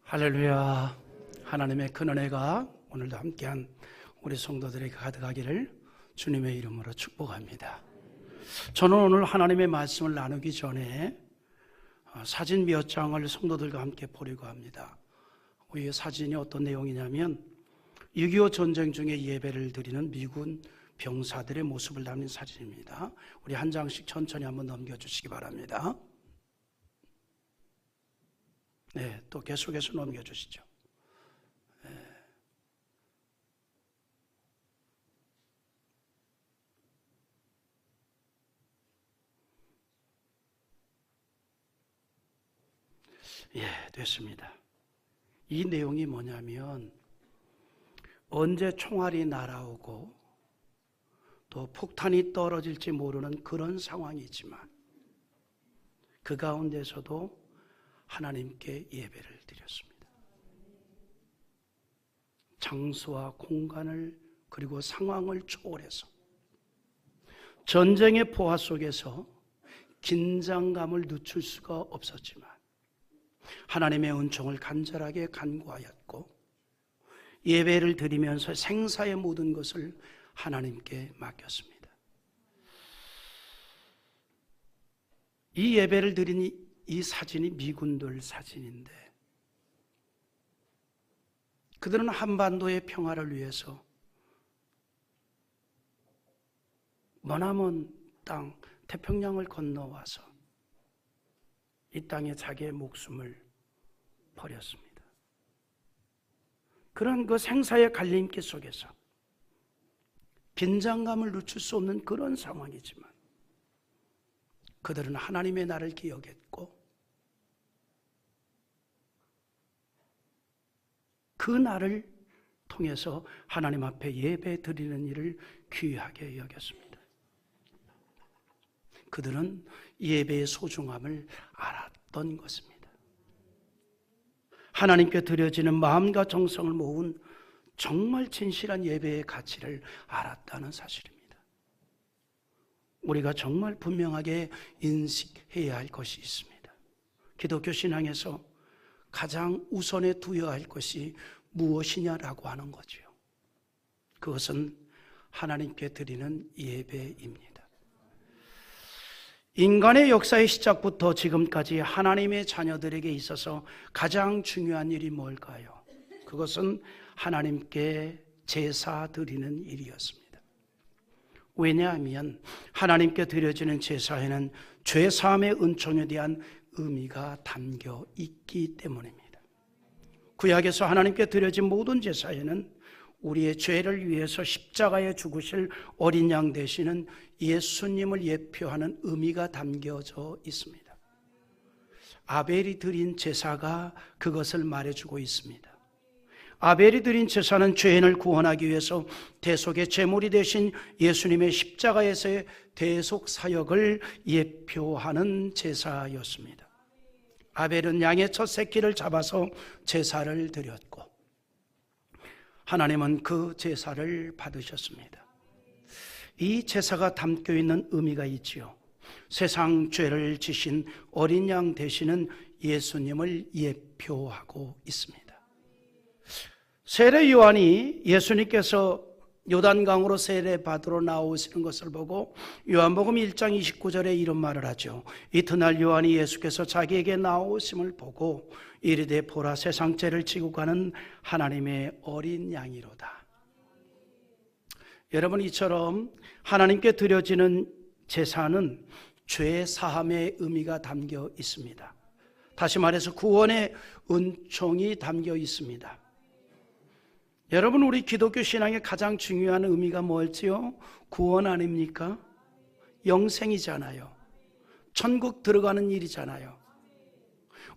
할렐루야. 하나님의 큰 은혜가 오늘도 함께한 우리 성도들에게 가득하기를 주님의 이름으로 축복합니다. 저는 오늘 하나님의 말씀을 나누기 전에 사진 몇 장을 성도들과 함께 보려고 합니다. 이 사진이 어떤 내용이냐면 6.25 전쟁 중에 예배를 드리는 미군 병사들의 모습을 담은 사진입니다. 우리 한 장씩 천천히 한번 넘겨주시기 바랍니다. 네, 또 계속해서 넘겨주시죠. 네. 예, 됐습니다. 이 내용이 뭐냐면 언제 총알이 날아오고 또 폭탄이 떨어질지 모르는 그런 상황이지만 그 가운데서도 하나님께 예배를 드렸습니다. 장소와 공간을 그리고 상황을 초월해서 전쟁의 포화 속에서 긴장감을 늦출 수가 없었지만 하나님의 은총을 간절하게 간구하였고 예배를 드리면서 생사의 모든 것을 하나님께 맡겼습니다. 이 예배를 드린 이 사진이 미군들 사진인데 그들은 한반도의 평화를 위해서 머나먼 땅 태평양을 건너와서 이 땅에 자기의 목숨을 버렸습니다. 그런 그 생사의 갈림길 속에서 긴장감을 늦출 수 없는 그런 상황이지만 그들은 하나님의 날을 기억했고 그 날을 통해서 하나님 앞에 예배 드리는 일을 귀하게 여겼습니다. 그들은 예배의 소중함을 알았던 것입니다. 하나님께 드려지는 마음과 정성을 모은 정말 진실한 예배의 가치를 알았다는 사실입니다. 우리가 정말 분명하게 인식해야 할 것이 있습니다. 기독교 신앙에서 가장 우선에 두어야 할 것이 무엇이냐라고 하는 거죠. 그것은 하나님께 드리는 예배입니다. 인간의 역사의 시작부터 지금까지 하나님의 자녀들에게 있어서 가장 중요한 일이 뭘까요? 그것은 하나님께 제사 드리는 일이었습니다. 왜냐하면 하나님께 드려지는 제사에는 죄사함의 은총에 대한 의미가 담겨 있기 때문입니다. 구약에서 하나님께 드려진 모든 제사에는 우리의 죄를 위해서 십자가에 죽으실 어린 양 되시는 예수님을 예표하는 의미가 담겨져 있습니다. 아벨이 드린 제사가 그것을 말해주고 있습니다. 아벨이 드린 제사는 죄인을 구원하기 위해서 대속의 제물이 되신 예수님의 십자가에서의 대속 사역을 예표하는 제사였습니다. 아벨은 양의 첫 새끼를 잡아서 제사를 드렸고 하나님은 그 제사를 받으셨습니다. 이 제사가 담겨 있는 의미가 있지요. 세상 죄를 지신 어린 양 되시는 예수님을 예표하고 있습니다. 세례 요한이 예수님께서 요단강으로 세례 받으러 나오시는 것을 보고 요한복음 1장 29절에 이런 말을 하죠. 이튿날 요한이 예수께서 자기에게 나오심을 보고 이르되 보라 세상 죄를 지고 가는 하나님의 어린 양이로다. 여러분, 이처럼 하나님께 드려지는 제사는 죄 사함의 의미가 담겨 있습니다. 다시 말해서 구원의 은총이 담겨 있습니다. 여러분, 우리 기독교 신앙의 가장 중요한 의미가 뭘지요? 구원 아닙니까? 영생이잖아요. 천국 들어가는 일이잖아요.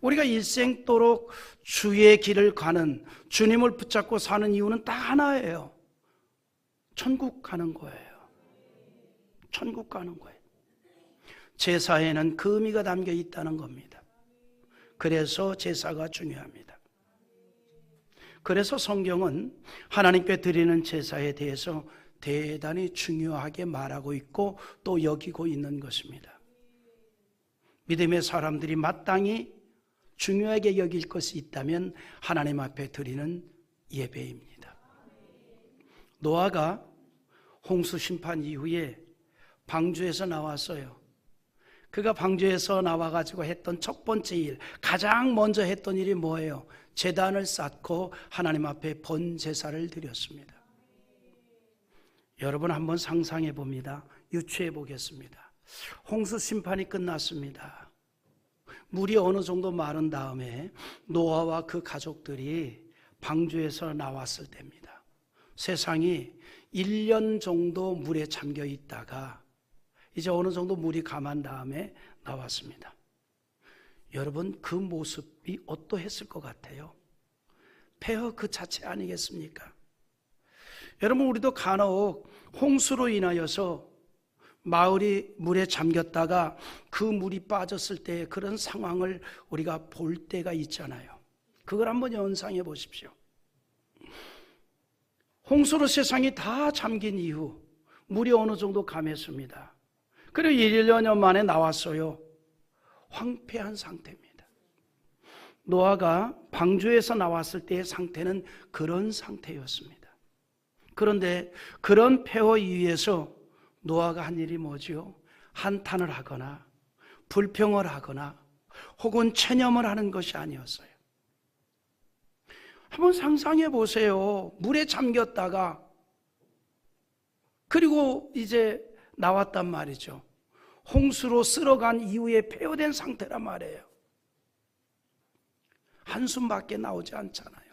우리가 일생도록 주의 길을 가는, 주님을 붙잡고 사는 이유는 딱 하나예요. 천국 가는 거예요. 천국 가는 거예요. 제사에는 그 의미가 담겨 있다는 겁니다. 그래서 제사가 중요합니다. 그래서 성경은 하나님께 드리는 제사에 대해서 대단히 중요하게 말하고 있고 또 여기고 있는 것입니다. 믿음의 사람들이 마땅히 중요하게 여길 것이 있다면 하나님 앞에 드리는 예배입니다. 노아가 홍수 심판 이후에 방주에서 나왔어요. 그가 방주에서 나와가지고 했던 첫 번째 일, 가장 먼저 했던 일이 뭐예요? 제단을 쌓고 하나님 앞에 번제사를 드렸습니다. 여러분 한번 상상해 봅니다. 유추해 보겠습니다. 홍수 심판이 끝났습니다. 물이 어느 정도 마른 다음에 노아와 그 가족들이 방주에서 나왔을 때입니다. 세상이 1년 정도 물에 잠겨 있다가 이제 어느 정도 물이 감한 다음에 나왔습니다. 여러분 그 모습이 어떠했을 것 같아요? 폐허 그 자체 아니겠습니까? 여러분 우리도 간혹 홍수로 인하여서 마을이 물에 잠겼다가 그 물이 빠졌을 때 그런 상황을 우리가 볼 때가 있잖아요. 그걸 한번 연상해 보십시오. 홍수로 세상이 다 잠긴 이후 물이 어느 정도 감했습니다. 그리고 1년 만에 나왔어요. 황폐한 상태입니다. 노아가 방주에서 나왔을 때의 상태는 그런 상태였습니다. 그런데 그런 폐허 이후에서 노아가 한 일이 뭐지요? 한탄을 하거나 불평을 하거나 혹은 체념을 하는 것이 아니었어요. 한번 상상해 보세요. 물에 잠겼다가 그리고 이제 나왔단 말이죠. 홍수로 쓸어간 이후에 폐허된 상태란 말이에요. 한숨밖에 나오지 않잖아요.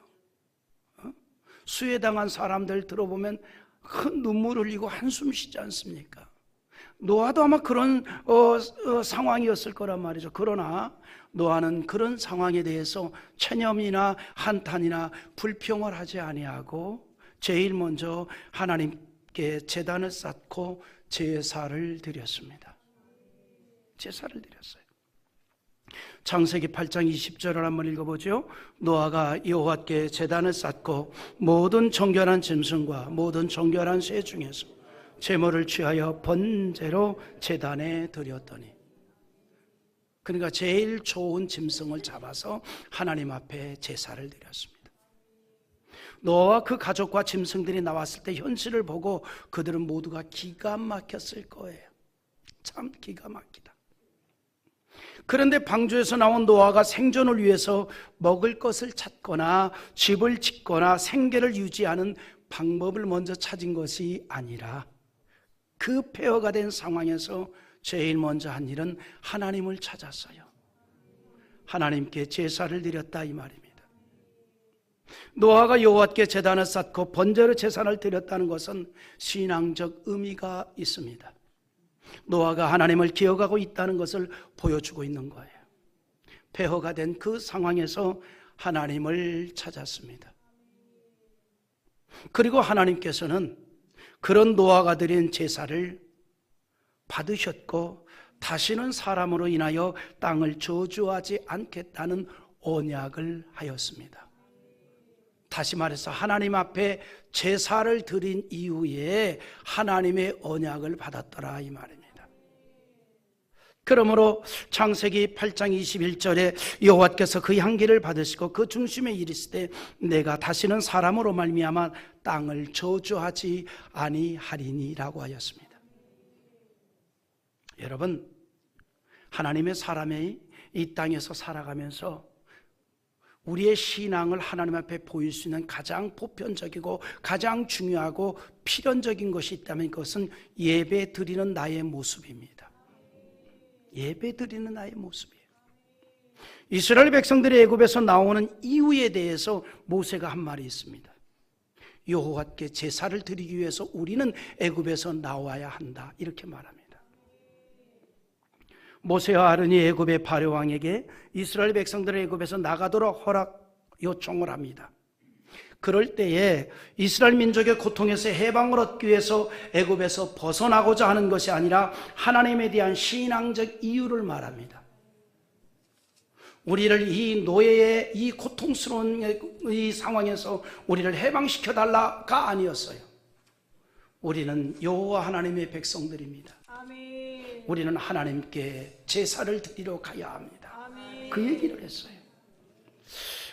수해당한 사람들 들어보면 큰 눈물 흘리고 한숨 쉬지 않습니까? 노아도 아마 그런 상황이었을 거란 말이죠. 그러나 노아는 그런 상황에 대해서 체념이나 한탄이나 불평을 하지 아니하고 제일 먼저 하나님께 제단을 쌓고 제사를 드렸습니다. 제사를 드렸어요. 창세기 8장 20절을 한번 읽어보죠. 노아가 여호와께 제단을 쌓고 모든 정결한 짐승과 모든 정결한 새 중에서 제물을 취하여 번제로 제단에 드렸더니, 그러니까 제일 좋은 짐승을 잡아서 하나님 앞에 제사를 드렸습니다. 노아와 그 가족과 짐승들이 나왔을 때 현실을 보고 그들은 모두가 기가 막혔을 거예요. 참 기가 막히다. 그런데 방주에서 나온 노아가 생존을 위해서 먹을 것을 찾거나 집을 짓거나 생계를 유지하는 방법을 먼저 찾은 것이 아니라 그 폐허가 된 상황에서 제일 먼저 한 일은 하나님을 찾았어요. 하나님께 제사를 드렸다 이 말입니다. 노아가 여호와께 제단을 쌓고 번제로 제사를 드렸다는 것은 신앙적 의미가 있습니다. 노아가 하나님을 기억하고 있다는 것을 보여주고 있는 거예요. 폐허가 된 그 상황에서 하나님을 찾았습니다. 그리고 하나님께서는 그런 노아가 드린 제사를 받으셨고 다시는 사람으로 인하여 땅을 저주하지 않겠다는 언약을 하였습니다. 다시 말해서 하나님 앞에 제사를 드린 이후에 하나님의 언약을 받았더라 이 말입니다. 그러므로 창세기 8장 21절에 여호와께서 그 향기를 받으시고 그 중심에 이르시되 내가 다시는 사람으로 말미암아 땅을 저주하지 아니하리니라고 하였습니다. 여러분, 하나님의 사람이 이 땅에서 살아가면서 우리의 신앙을 하나님 앞에 보일 수 있는 가장 보편적이고 가장 중요하고 필연적인 것이 있다면 그것은 예배 드리는 나의 모습입니다. 예배 드리는 나의 모습이에요. 이스라엘 백성들이 애굽에서 나오는 이유에 대해서 모세가 한 말이 있습니다. 여호와께 제사를 드리기 위해서 우리는 애굽에서 나와야 한다 이렇게 말합니다. 모세와 아론이 애굽의 바로 왕에게 이스라엘 백성들을 애굽에서 나가도록 허락 요청을 합니다. 그럴 때에 이스라엘 민족의 고통에서 해방을 얻기 위해서 애굽에서 벗어나고자 하는 것이 아니라 하나님에 대한 신앙적 이유를 말합니다. 우리를 이 노예의 이 고통스러운 이 상황에서 우리를 해방시켜 달라가 아니었어요. 우리는 여호와 하나님의 백성들입니다. 아멘. 우리는 하나님께 제사를 드리러 가야 합니다. 아멘. 그 얘기를 했어요.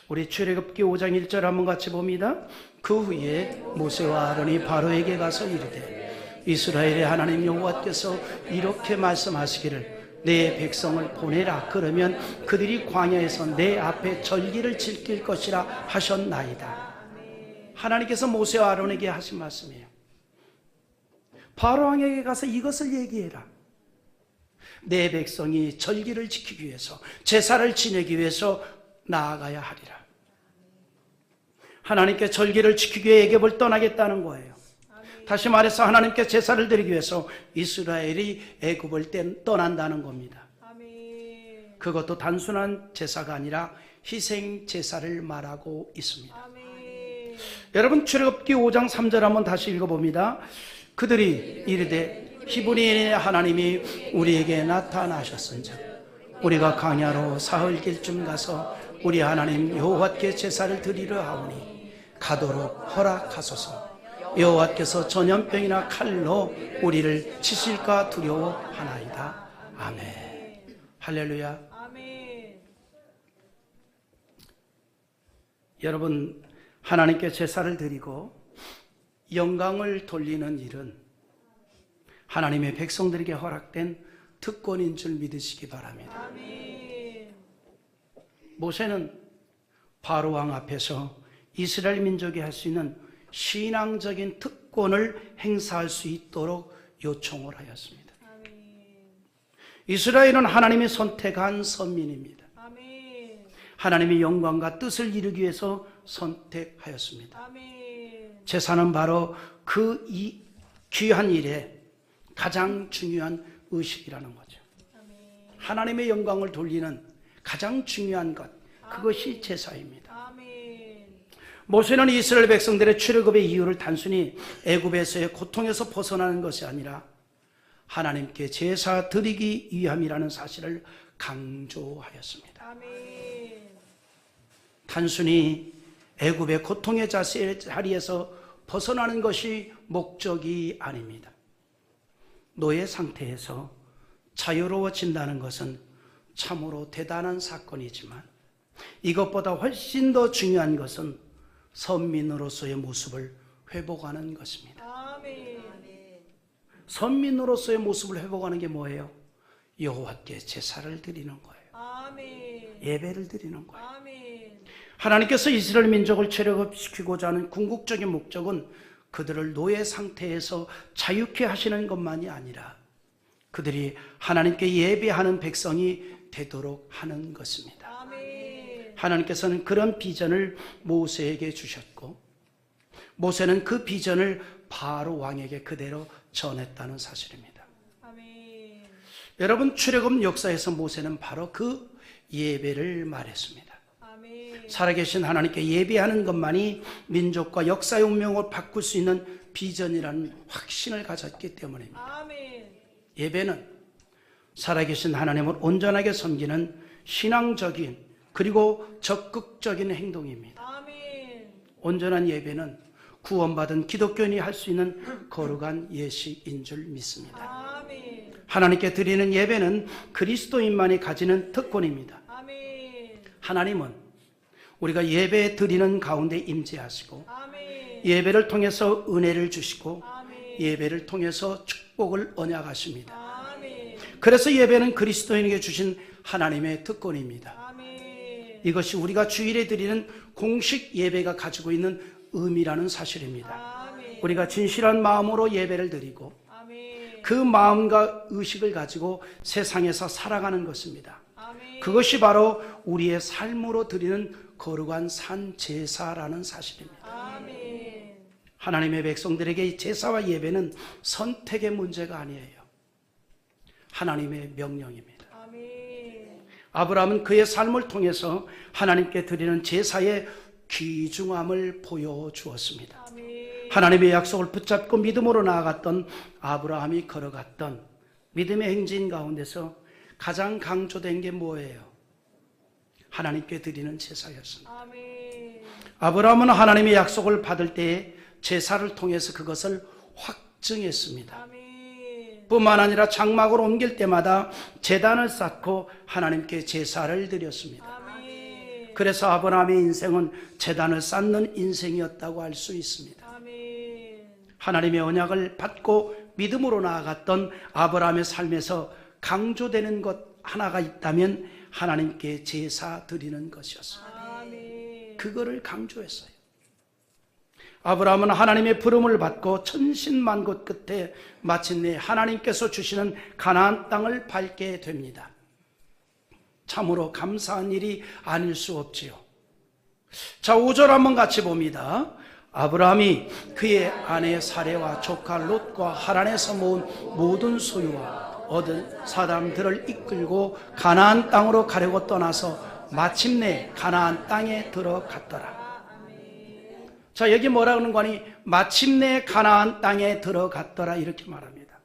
우리 출애굽기 5장 1절 한번 같이 봅니다. 그 후에 모세와 아론이 바로에게 가서 이르되 이스라엘의 하나님 여호와께서 이렇게 말씀하시기를 내 백성을 보내라. 그러면 그들이 광야에서 내 앞에 절기를 지킬 것이라 하셨나이다. 하나님께서 모세와 아론에게 하신 말씀이에요. 바로 왕에게 가서 이것을 얘기해라. 내 백성이 절기를 지키기 위해서, 제사를 지내기 위해서 나아가야 하리라. 하나님께 절기를 지키기 위해 애굽을 떠나겠다는 거예요. 다시 말해서 하나님께 제사를 드리기 위해서 이스라엘이 애굽을 떠난다는 겁니다. 그것도 단순한 제사가 아니라 희생 제사를 말하고 있습니다. 여러분, 출애굽기 5장 3절 한번 다시 읽어봅니다. 그들이 이르되 히브리인의 하나님이 우리에게 나타나셨은즉 우리가 광야로 사흘길쯤 가서 우리 하나님 여호와께 제사를 드리려 하오니 가도록 허락하소서. 여호와께서 전염병이나 칼로 우리를 치실까 두려워하나이다. 아멘. 할렐루야. 아멘. 여러분, 하나님께 제사를 드리고 영광을 돌리는 일은 하나님의 백성들에게 허락된 특권인 줄 믿으시기 바랍니다. 아멘. 모세는 바로 왕 앞에서 이스라엘 민족이 할 수 있는 신앙적인 특권을 행사할 수 있도록 요청을 하였습니다. 아멘. 이스라엘은 하나님이 선택한 선민입니다. 아멘. 하나님의 영광과 뜻을 이루기 위해서 선택하였습니다. 아멘. 제사는 바로 그 귀한 일에 가장 중요한 의식이라는 거죠. 아멘. 하나님의 영광을 돌리는 가장 중요한 것, 그것이 제사입니다. 아멘. 모세는 이스라엘 백성들의 출애굽의 이유를 단순히 애굽에서의 고통에서 벗어나는 것이 아니라 하나님께 제사 드리기 위함이라는 사실을 강조하였습니다. 아멘. 단순히 애굽의 고통의 자리에서 벗어나는 것이 목적이 아닙니다. 노예 상태에서 자유로워진다는 것은 참으로 대단한 사건이지만 이것보다 훨씬 더 중요한 것은 선민으로서의 모습을 회복하는 것입니다. 아멘. 선민으로서의 모습을 회복하는 게 뭐예요? 여호와께 제사를 드리는 거예요. 아멘. 예배를 드리는 거예요. 아멘. 하나님께서 이스라엘 민족을 출애굽시키고자 하는 궁극적인 목적은 그들을 노예 상태에서 자유케 하시는 것만이 아니라 그들이 하나님께 예배하는 백성이 되도록 하는 것입니다. 아멘. 하나님께서는 그런 비전을 모세에게 주셨고 모세는 그 비전을 바로 왕에게 그대로 전했다는 사실입니다. 아멘. 여러분, 출애굽 역사에서 모세는 바로 그 예배를 말했습니다. 아멘. 살아계신 하나님께 예배하는 것만이 민족과 역사의 운명을 바꿀 수 있는 비전이라는 확신을 가졌기 때문입니다. 아멘. 예배는 살아계신 하나님을 온전하게 섬기는 신앙적인 그리고 적극적인 행동입니다. 아멘. 온전한 예배는 구원받은 기독교인이 할 수 있는 거룩한 예식인 줄 믿습니다. 아멘. 하나님께 드리는 예배는 그리스도인만이 가지는 특권입니다. 아멘. 하나님은 우리가 예배 드리는 가운데 임재하시고 아멘. 예배를 통해서 은혜를 주시고 아멘. 예배를 통해서 축복을 언약하십니다. 아멘. 그래서 예배는 그리스도인에게 주신 하나님의 특권입니다. 아멘. 이것이 우리가 주일에 드리는 공식 예배가 가지고 있는 의미라는 사실입니다. 아멘. 우리가 진실한 마음으로 예배를 드리고 아멘. 그 마음과 의식을 가지고 세상에서 살아가는 것입니다. 아멘. 그것이 바로 우리의 삶으로 드리는 거룩한 산 제사라는 사실입니다. 아멘. 하나님의 백성들에게 제사와 예배는 선택의 문제가 아니에요. 하나님의 명령입니다. 아멘. 아브라함은 그의 삶을 통해서 하나님께 드리는 제사의 귀중함을 보여주었습니다. 아멘. 하나님의 약속을 붙잡고 믿음으로 나아갔던 아브라함이 걸어갔던 믿음의 행진 가운데서 가장 강조된 게 뭐예요? 하나님께 드리는 제사였습니다. 아멘. 아브라함은 하나님의 약속을 받을 때에 제사를 통해서 그것을 확증했습니다. 아멘. 뿐만 아니라 장막을 옮길 때마다 제단을 쌓고 하나님께 제사를 드렸습니다. 아멘. 그래서 아브라함의 인생은 제단을 쌓는 인생이었다고 할 수 있습니다. 아멘. 하나님의 언약을 받고 믿음으로 나아갔던 아브라함의 삶에서 강조되는 것 하나가 있다면 하나님께 제사 드리는 것이었어요. 아멘. 그거를 강조했어요. 아브라함은 하나님의 부름을 받고 천신만고 끝에 마침내 하나님께서 주시는 가나안 땅을 밟게 됩니다. 참으로 감사한 일이 아닐 수 없지요. 자, 5절 한번 같이 봅니다. 아브라함이 그의 아내 사레와 조카 롯과 하란에서 모은 모든 소유와 얻은 사람들을 이끌고 가나안 땅으로 가려고 떠나서 마침내 가나안 땅에 들어갔더라. 자, 여기 뭐라 그러는 거니? 마침내 가나안 땅에 들어갔더라 이렇게 말합니다.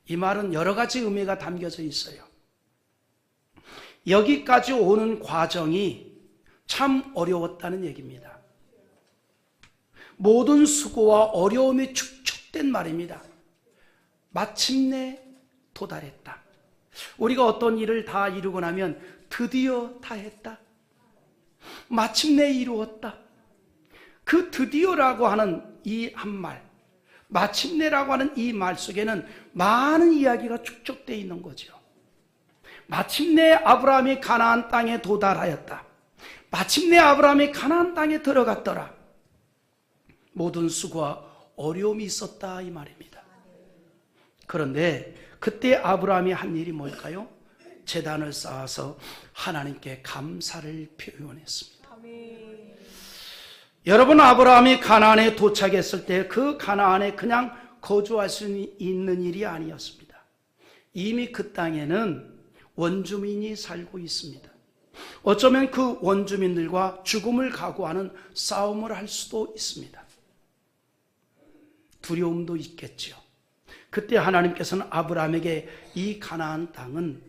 이 말은 여러 가지 의미가 담겨져 있어요. 여기까지 오는 과정이 참 어려웠다는 얘기입니다. 모든 수고와 어려움이 축적된 말입니다. 마침내 도달했다. 우리가 어떤 일을 다 이루고 나면 드디어 다 했다. 마침내 이루었다. 그 드디어라고 하는 이 한말, 마침내라고 하는 이 말 속에는 많은 이야기가 축적되어 있는 거죠. 마침내 아브라함이 가나안 땅에 도달하였다. 마침내 아브라함이 가나안 땅에 들어갔더라. 모든 수고와 어려움이 있었다 이 말입니다. 그런데 그때 아브라함이 한 일이 뭘까요? 제단을 쌓아서 하나님께 감사를 표현했습니다. 아멘. 여러분, 아브라함이 가나안에 도착했을 때 그 가나안에 그냥 거주할 수 있는 일이 아니었습니다. 이미 그 땅에는 원주민이 살고 있습니다. 어쩌면 그 원주민들과 죽음을 각오하는 싸움을 할 수도 있습니다. 두려움도 있겠죠. 그때 하나님께서는 아브라함에게 이 가나안 땅은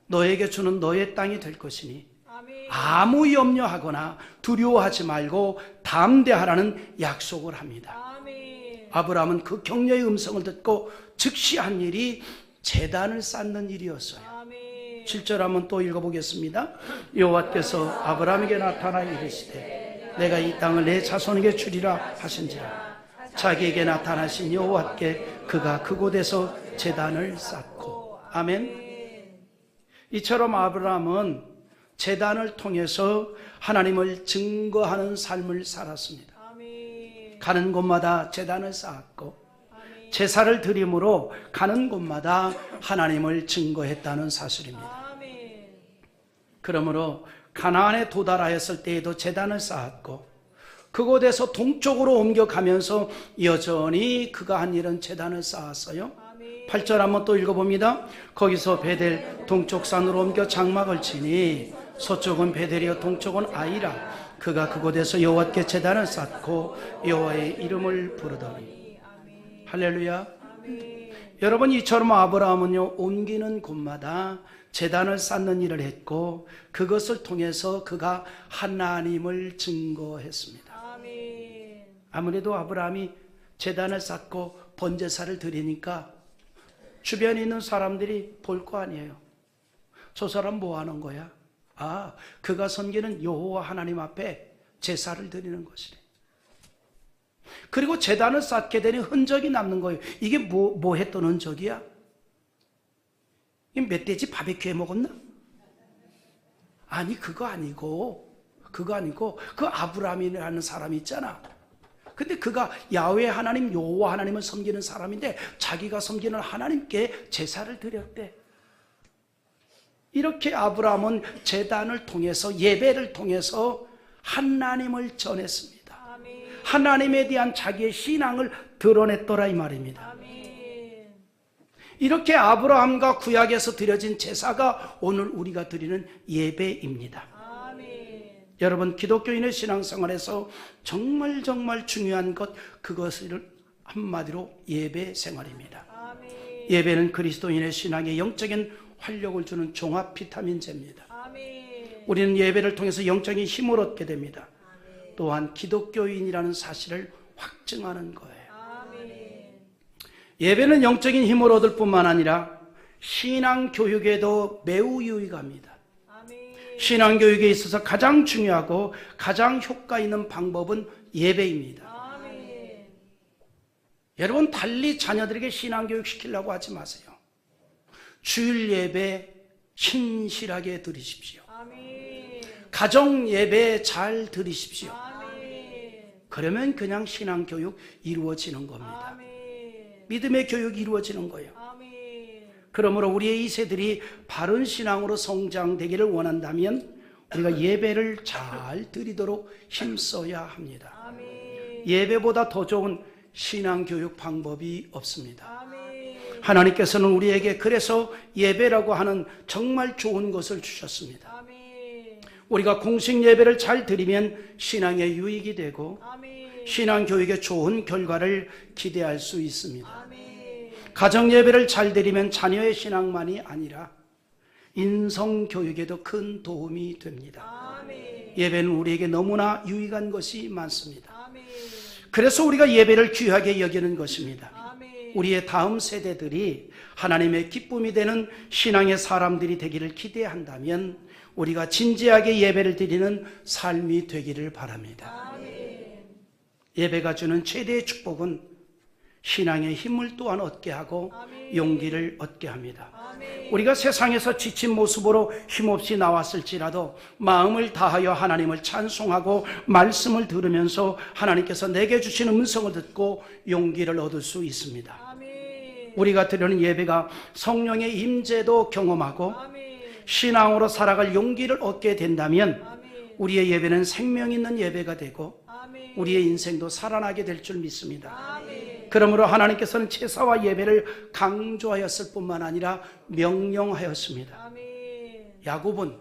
너에게 주는 너의 땅이 될 것이니 아멘. 아무 염려하거나 두려워하지 말고 담대하라는 약속을 합니다. 아멘. 아브라함은 그 격려의 음성을 듣고 즉시 한 일이 제단을 쌓는 일이었어요. 아멘. 7절 한번 또 읽어보겠습니다. 여호와께서 아브라함에게 나타나 이르시되 내가 이 땅을 내 자손에게 주리라 하신지라. 자기에게 나타나신 여호와께 그가 그곳에서 제단을 쌓고. 아멘. 이처럼 아브라함은 제단을 통해서 하나님을 증거하는 삶을 살았습니다. 아멘. 가는 곳마다 제단을 쌓았고 아멘. 제사를 드림으로 가는 곳마다 하나님을 증거했다는 사실입니다. 아멘. 그러므로 가나안에 도달하였을 때에도 제단을 쌓았고 그곳에서 동쪽으로 옮겨가면서 여전히 그가 한 일은 제단을 쌓았어요. 8절 한번 또 읽어봅니다. 거기서 베델 동쪽 산으로 옮겨 장막을 치니 서쪽은 베델이요 동쪽은 아이라. 그가 그곳에서 여호와께 제단을 쌓고 여호와의 이름을 부르더니. 할렐루야. 여러분, 이처럼 아브라함은요 옮기는 곳마다 제단을 쌓는 일을 했고 그것을 통해서 그가 하나님을 증거했습니다. 아멘. 아무래도 아브라함이 제단을 쌓고 번제사를 드리니까 주변에 있는 사람들이 볼 거 아니에요. 저 사람 뭐 하는 거야? 아, 그가 섬기는 여호와 하나님 앞에 제사를 드리는 것이래. 그리고 제단을 쌓게 되니 흔적이 남는 거예요. 이게 뭐 했던 흔적이야? 이 멧돼지 바베큐 해 먹었나? 아니, 그거 아니고 그 아브라함이라는 사람이 있잖아. 근데 그가 야훼 하나님 여호와 하나님을 섬기는 사람인데 자기가 섬기는 하나님께 제사를 드렸대. 이렇게 아브라함은 제단을 통해서 예배를 통해서 하나님을 전했습니다. 아멘. 하나님에 대한 자기의 신앙을 드러냈더라 이 말입니다. 아멘. 이렇게 아브라함과 구약에서 드려진 제사가 오늘 우리가 드리는 예배입니다. 아멘. 여러분, 기독교인의 신앙생활에서 정말 중요한 것, 그것을 한마디로 예배 생활입니다. 아멘. 예배는 그리스도인의 신앙에 영적인 활력을 주는 종합 비타민제입니다. 아멘. 우리는 예배를 통해서 영적인 힘을 얻게 됩니다. 또한 기독교인이라는 사실을 확증하는 거예요. 아멘. 예배는 영적인 힘을 얻을 뿐만 아니라 신앙 교육에도 매우 유익합니다. 아멘. 신앙교육에 있어서 가장 중요하고 가장 효과 있는 방법은 예배입니다. 아멘. 여러분, 달리 자녀들에게 신앙교육 시키려고 하지 마세요. 주일 예배 신실하게 드리십시오. 아멘. 가정 예배 잘 드리십시오. 아멘. 그러면 그냥 신앙교육 이루어지는 겁니다. 아멘. 믿음의 교육이 이루어지는 거예요. 아멘. 그러므로 우리의 이 세들이 바른 신앙으로 성장되기를 원한다면 우리가 예배를 잘 드리도록 힘써야 합니다. 아멘. 예배보다 더 좋은 신앙교육 방법이 없습니다. 아멘. 하나님께서는 우리에게 그래서 예배라고 하는 정말 좋은 것을 주셨습니다. 아멘. 우리가 공식 예배를 잘 드리면 신앙의 유익이 되고 아멘. 신앙교육에 좋은 결과를 기대할 수 있습니다. 아멘. 가정 예배를 잘 드리면 자녀의 신앙만이 아니라 인성교육에도 큰 도움이 됩니다. 아멘. 예배는 우리에게 너무나 유익한 것이 많습니다. 아멘. 그래서 우리가 예배를 귀하게 여기는 것입니다. 아멘. 우리의 다음 세대들이 하나님의 기쁨이 되는 신앙의 사람들이 되기를 기대한다면 우리가 진지하게 예배를 드리는 삶이 되기를 바랍니다. 아멘. 예배가 주는 최대의 축복은 신앙의 힘을 또한 얻게 하고 아멘. 용기를 얻게 합니다. 아멘. 우리가 세상에서 지친 모습으로 힘없이 나왔을지라도 마음을 다하여 하나님을 찬송하고 말씀을 들으면서 하나님께서 내게 주신 음성을 듣고 용기를 얻을 수 있습니다. 아멘. 우리가 드리는 예배가 성령의 임재도 경험하고 아멘. 신앙으로 살아갈 용기를 얻게 된다면 아멘. 우리의 예배는 생명 있는 예배가 되고 아멘. 우리의 인생도 살아나게 될 줄 믿습니다. 아멘. 그러므로 하나님께서는 제사와 예배를 강조하였을 뿐만 아니라 명령하였습니다. 아멘. 야곱은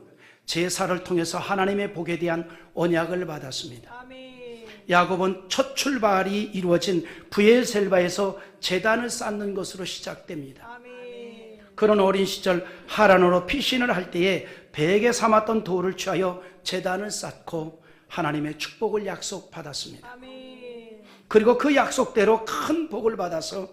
제사를 통해서 하나님의 복에 대한 언약을 받았습니다. 아멘. 야곱은 첫 출발이 이루어진 브엘셀바에서 제단을 쌓는 것으로 시작됩니다. 아멘. 그런 어린 시절 하란으로 피신을 할 때에 베개 삼았던 돌을 취하여 제단을 쌓고 하나님의 축복을 약속받았습니다. 아멘. 그리고 그 약속대로 큰 복을 받아서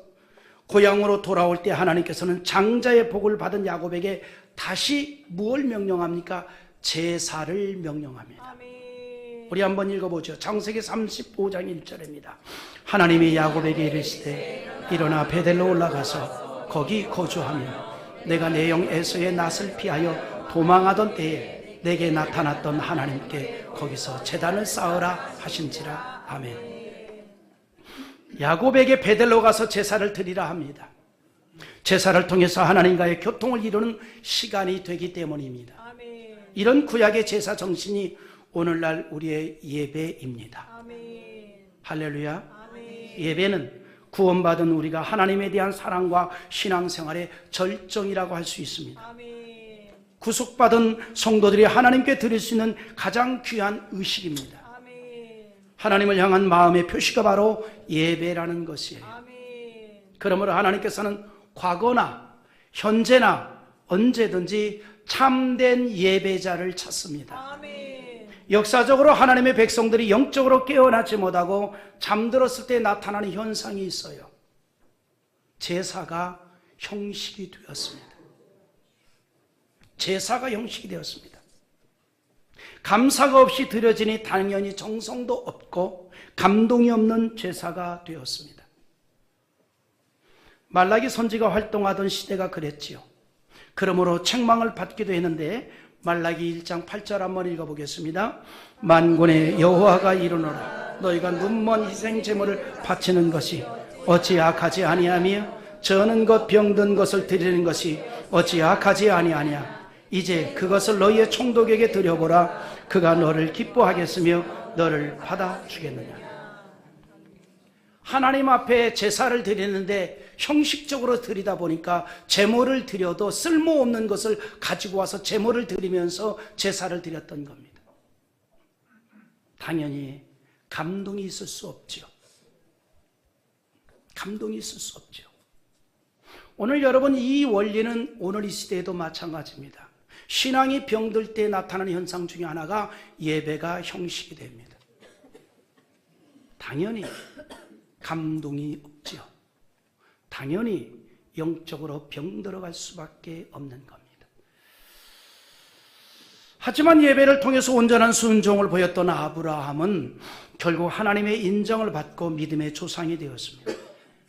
고향으로 돌아올 때 하나님께서는 장자의 복을 받은 야곱에게 다시 무엇을 명령합니까? 제사를 명령합니다. 아멘. 우리 한번 읽어보죠. 창세기 35장 1절입니다. 하나님이 야곱에게 이르시되 일어나 베델로 올라가서 거기 거주하며 내가 내 영 에서의 낯을 피하여 도망하던 때에 내게 나타났던 하나님께 거기서 제단을 쌓으라 하신지라. 아멘. 야곱에게 베델로 가서 제사를 드리라 합니다. 제사를 통해서 하나님과의 교통을 이루는 시간이 되기 때문입니다. 아멘. 이런 구약의 제사 정신이 오늘날 우리의 예배입니다. 아멘. 할렐루야. 아멘. 예배는 구원받은 우리가 하나님에 대한 사랑과 신앙생활의 절정이라고 할 수 있습니다. 아멘. 구속받은 성도들이 하나님께 드릴 수 있는 가장 귀한 의식입니다. 아멘. 하나님을 향한 마음의 표시가 바로 예배라는 것이에요. 아멘. 그러므로 하나님께서는 과거나 현재나 언제든지 참된 예배자를 찾습니다. 아멘. 역사적으로 하나님의 백성들이 영적으로 깨어나지 못하고 잠들었을 때 나타나는 현상이 있어요. 제사가 형식이 되었습니다. 제사가 형식이 되었습니다. 감사가 없이 드려지니 당연히 정성도 없고 감동이 없는 제사가 되었습니다. 말라기 선지가 활동하던 시대가 그랬지요. 그러므로 책망을 받기도 했는데 말라기 1장 8절 한번 읽어보겠습니다. 만군의 여호와가 이르노라 너희가 눈먼 희생 제물을 바치는 것이 어찌 악하지 아니하며 저는 것 병든 것을 드리는 것이 어찌 악하지 아니하냐. 이제 그것을 너희의 총독에게 드려보라. 그가 너를 기뻐하겠으며 너를 받아주겠느냐. 하나님 앞에 제사를 드리는데 형식적으로 드리다 보니까 제물을 드려도 쓸모없는 것을 가지고 와서 제물을 드리면서 제사를 드렸던 겁니다. 당연히 감동이 있을 수 없죠. 감동이 있을 수 없죠. 오늘 여러분 이 원리는 오늘 이 시대에도 마찬가지입니다. 신앙이 병들 때 나타나는 현상 중에 하나가 예배가 형식이 됩니다. 당연히 감동이 없죠. 당연히 영적으로 병들어갈 수밖에 없는 겁니다. 하지만 예배를 통해서 온전한 순종을 보였던 아브라함은 결국 하나님의 인정을 받고 믿음의 조상이 되었습니다.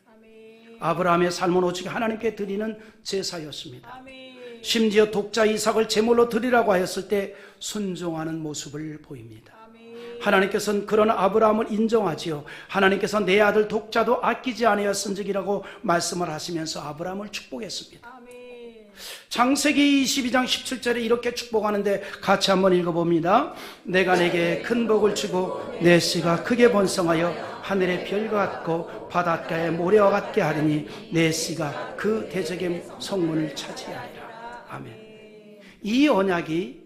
아멘. 아브라함의 삶은 오직 하나님께 드리는 제사였습니다. 아멘. 심지어 독자 이삭을 제물로 드리라고 하였을 때 순종하는 모습을 보입니다. 아멘. 하나님께서는 그런 아브라함을 인정하지요. 하나님께서 내 아들 독자도 아끼지 아니하였은즉이라고 말씀을 하시면서 아브라함을 축복했습니다. 아멘. 창세기 22장 17절에 이렇게 축복하는데 같이 한번 읽어봅니다. 내가 내게 큰 복을 주고 내 씨가 크게 번성하여 하늘의 별과 같고 바닷가의 모래와 같게 하리니 내 씨가 그 대적의 성문을 차지하리라. 아멘. 이 언약이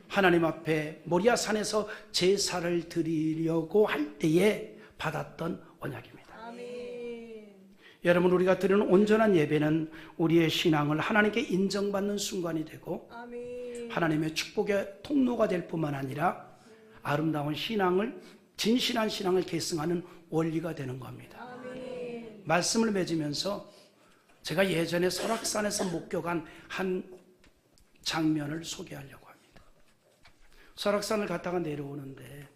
하나님 앞에 모리아산에서 제사를 드리려고 할 때에 받았던 언약입니다. 아멘. 여러분, 우리가 드리는 온전한 예배는 우리의 신앙을 하나님께 인정받는 순간이 되고 아멘. 하나님의 축복의 통로가 될 뿐만 아니라 아름다운 신앙을, 진실한 신앙을 계승하는 원리가 되는 겁니다. 아멘. 말씀을 맺으면서 제가 예전에 설악산에서 목격한 한 장면을 소개하려고 합니다. 설악산을 갔다가 내려오는데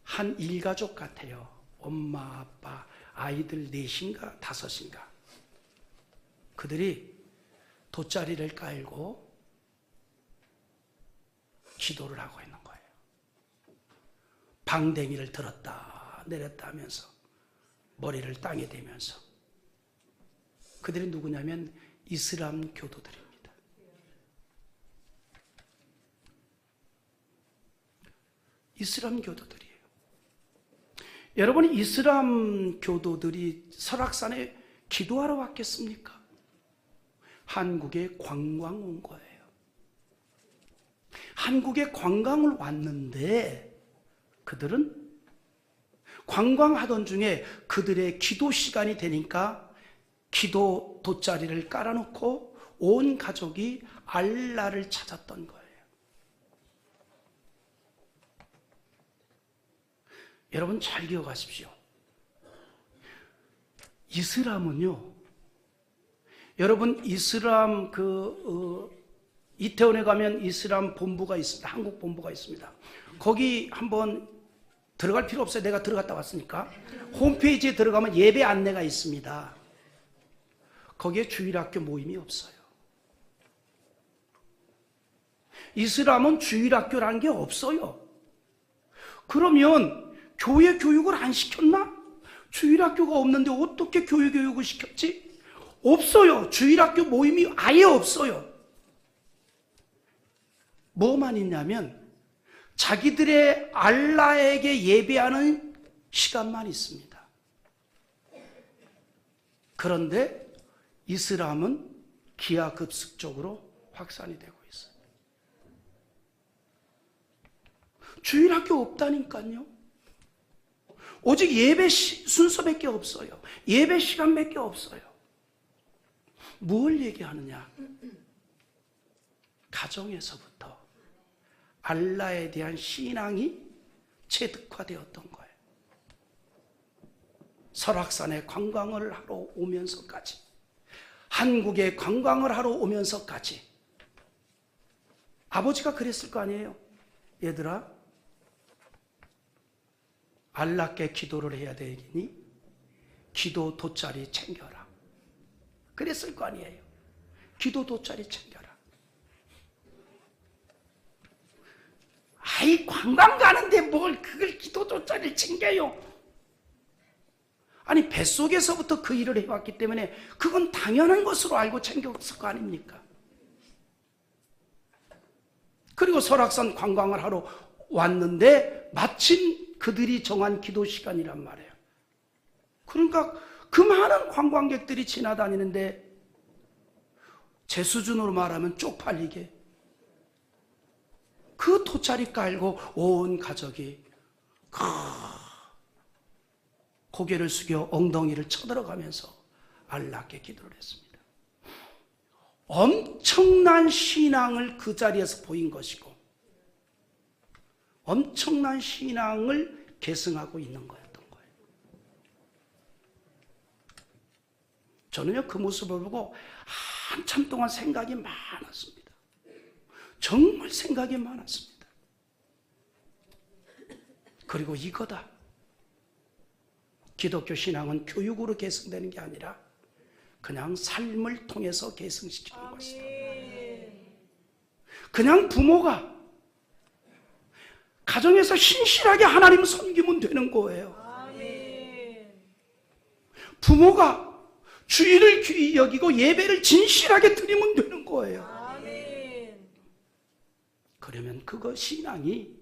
한 일가족 같아요. 엄마, 아빠, 아이들 넷인가 다섯인가. 그들이 돗자리를 깔고 기도를 하고 있는 거예요. 방댕이를 들었다 내렸다 하면서 머리를 땅에 대면서. 그들이 누구냐면 이슬람 교도들입니다. 이슬람 교도들이에요. 여러분, 이슬람 교도들이 설악산에 기도하러 왔겠습니까? 한국에 관광 온 거예요. 한국에 관광을 왔는데 그들은 관광하던 중에 그들의 기도 시간이 되니까 기도 돗자리를 깔아놓고 온 가족이 알라를 찾았던 거예요. 여러분, 잘 기억하십시오. 이슬람은요, 여러분, 이슬람 이태원에 가면 이슬람 본부가 있습니다. 한국 본부가 있습니다. 거기 한번 들어갈 필요 없어요. 내가 들어갔다 왔으니까. 홈페이지에 들어가면 예배 안내가 있습니다. 거기에 주일학교 모임이 없어요. 이슬람은 주일학교라는 게 없어요. 그러면 교회 교육을 안 시켰나? 주일학교가 없는데 어떻게 교회 교육을 시켰지? 없어요. 주일학교 모임이 아예 없어요. 뭐만 있냐면 자기들의 알라에게 예배하는 시간만 있습니다. 그런데 이슬람은 기하급수적으로 확산이 되고 있어요. 주일학교 없다니까요. 오직 예배 순서밖에 없어요. 예배 시간밖에 없어요. 뭘 얘기하느냐? 가정에서부터 알라에 대한 신앙이 체득화되었던 거예요. 설악산에 관광을 하러 오면서까지, 한국에 관광을 하러 오면서까지 아버지가 그랬을 거 아니에요. 얘들아, 알라께 기도를 해야 되니 기도 돗자리 챙겨라. 그랬을 거 아니에요. 기도 돗자리 챙겨라. 아이, 관광 가는데 뭘 그걸 기도 돗자리를 챙겨요. 아니, 뱃속에서부터 그 일을 해왔기 때문에 그건 당연한 것으로 알고 챙겼을 거 아닙니까? 그리고 설악산 관광을 하러 왔는데 마침 그들이 정한 기도 시간이란 말이에요. 그러니까 그 많은 관광객들이 지나다니는데 제 수준으로 말하면 쪽팔리게 그 돗자리 깔고 온 가족이 고개를 숙여 엉덩이를 쳐들어가면서 알라께 기도를 했습니다. 엄청난 신앙을 그 자리에서 보인 것이고 엄청난 신앙을 계승하고 있는 거였던 거예요. 저는요, 그 모습을 보고 한참 동안 생각이 많았습니다. 정말 생각이 많았습니다. 그리고 이거다. 기독교 신앙은 교육으로 개성되는 게 아니라 그냥 삶을 통해서 개성시키는 것이다. 그냥 부모가 가정에서 신실하게 하나님을 섬기면 되는 거예요. 부모가 주일을 귀히 여기고 예배를 진실하게 드리면 되는 거예요. 그러면 그거 신앙이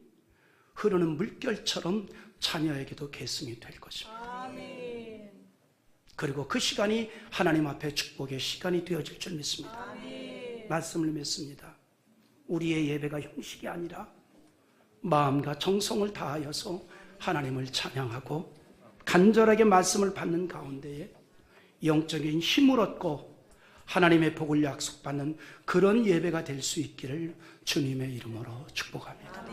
흐르는 물결처럼 자녀에게도 계승이 될 것입니다. 그리고 그 시간이 하나님 앞에 축복의 시간이 되어질 줄 믿습니다. 말씀을 맺습니다. 우리의 예배가 형식이 아니라 마음과 정성을 다하여서 하나님을 찬양하고 간절하게 말씀을 받는 가운데에 영적인 힘을 얻고 하나님의 복을 약속받는 그런 예배가 될 수 있기를 주님의 이름으로 축복합니다.